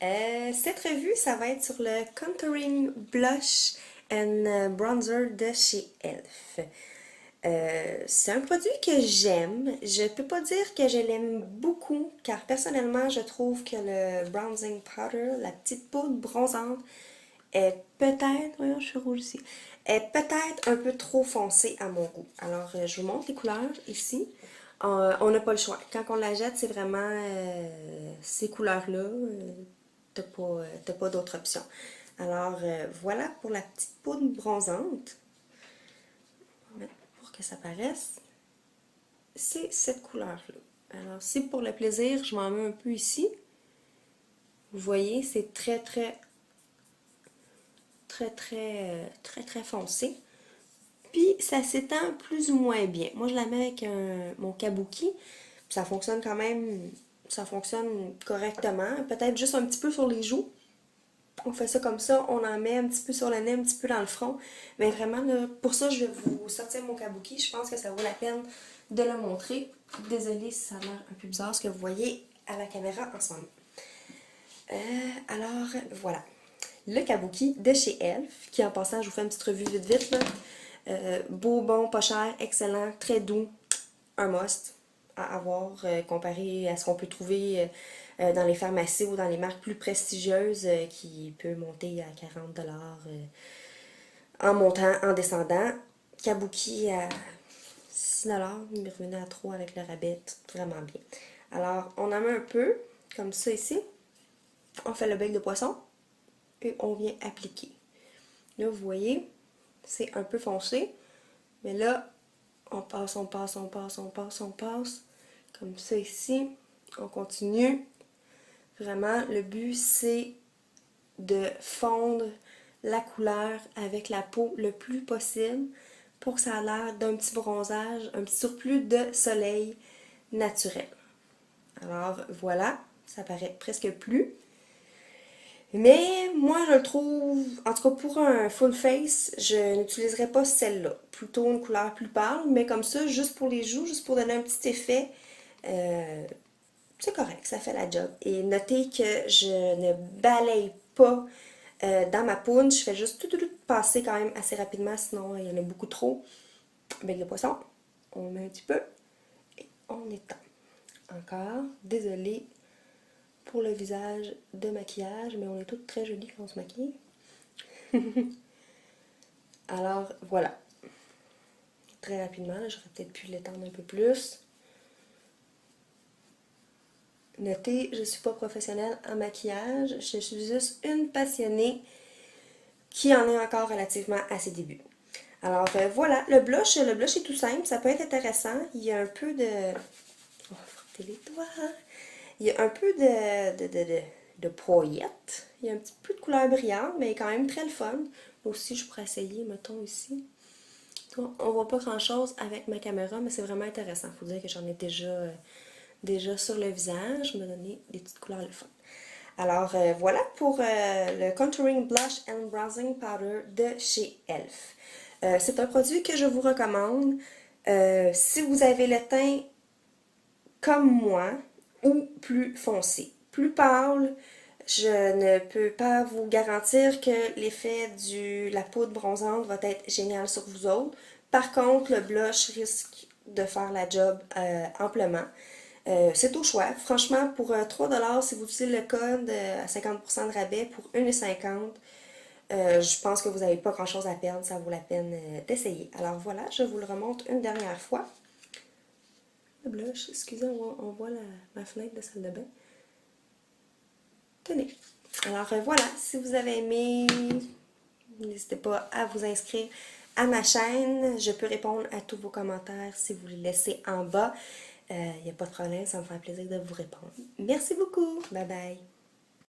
Cette revue, ça va être sur le Contouring Blush and Bronzer de chez e.l.f. C'est un produit que j'aime. Je peux pas dire que je l'aime beaucoup, car personnellement, je trouve que le bronzing powder, la petite poudre bronzante, est peut-être, voyons, je suis rouge ici, est peut-être un peu trop foncée à mon goût. Alors, je vous montre les couleurs ici. On n'a pas le choix. Quand on la jette, c'est vraiment ces couleurs-là. T'as pas d'autre option. Alors, voilà pour la petite poudre bronzante. Pour que ça paraisse, c'est cette couleur-là. Alors, c'est pour le plaisir, je m'en mets un peu ici. Vous voyez, c'est très foncé. Puis, ça s'étend plus ou moins bien. Moi, je la mets avec mon kabuki. Ça fonctionne quand même, ça fonctionne correctement. Peut-être juste un petit peu sur les joues. On fait ça comme ça, on en met un petit peu sur le nez, un petit peu dans le front. Mais vraiment, là, pour ça, je vais vous sortir mon kabuki. Je pense que ça vaut la peine de le montrer. Désolée si ça a l'air un peu bizarre ce que vous voyez à la caméra en ce moment. Alors, voilà. Le kabuki de chez e.l.f. qui en passant, je vous fais une petite revue vite là. Beau, bon, pas cher, excellent, très doux. Un must à avoir comparé à ce qu'on peut trouver dans les pharmacies ou dans les marques plus prestigieuses qui peut monter à 40$ en montant, en descendant. Kabuki à 6$, il me revenait à 3$ avec le rabais, vraiment bien. Alors, on en met un peu, comme ça ici. On fait le bec de poisson et on vient appliquer. Là, vous voyez, c'est un peu foncé, mais là, on passe. Comme ça ici. On continue. Vraiment, le but, c'est de fondre la couleur avec la peau le plus possible pour que ça a l'air d'un petit bronzage, un petit surplus de soleil naturel. Alors, voilà, ça paraît presque plus. Mais moi, je le trouve, en tout cas pour un full face, je n'utiliserai pas celle-là. Plutôt une couleur plus pâle, mais comme ça, juste pour les joues, juste pour donner un petit effet, euh, c'est correct, ça fait la job. Et notez que je ne balaye pas dans ma poudre, je fais juste tout passer quand même assez rapidement, sinon il y en a beaucoup trop. Avec le poisson, on met un petit peu et on étend. Encore, désolée pour le visage de maquillage, mais on est toutes très jolies quand on se maquille. Alors voilà, très rapidement, j'aurais peut-être pu l'étendre un peu plus. Notez, je ne suis pas professionnelle en maquillage, je suis juste une passionnée qui en est encore relativement à ses débuts. Alors voilà, le blush est tout simple, ça peut être intéressant. Il y a un peu de... On va frotter les doigts. Il y a un peu de paillettes. Il y a un petit peu de couleur brillante, mais quand même très le fun. Aussi, je pourrais essayer, mettons ici. On voit pas grand chose avec ma caméra, mais c'est vraiment intéressant. Il faut dire que j'en ai déjà sur le visage, me donner des petites couleurs le fun. Alors voilà pour le Contouring Blush and Bronzing Powder de chez e.l.f. C'est un produit que je vous recommande. Si vous avez le teint comme moi ou plus foncé, plus pâle, je ne peux pas vous garantir que l'effet de la poudre bronzante va être génial sur vous autres. Par contre, le blush risque de faire la job amplement. C'est au choix. Franchement, pour 3$, si vous utilisez le code à 50% de rabais pour 1,50$, je pense que vous n'avez pas grand chose à perdre. Ça vaut la peine d'essayer. Alors voilà, je vous le remonte une dernière fois. Le blush, excusez, on voit ma fenêtre de salle de bain. Tenez. Alors voilà, si vous avez aimé, n'hésitez pas à vous inscrire à ma chaîne. Je peux répondre à tous vos commentaires si vous les laissez en bas. Il n'y a pas de problème, ça me fait plaisir de vous répondre. Merci beaucoup. Bye bye.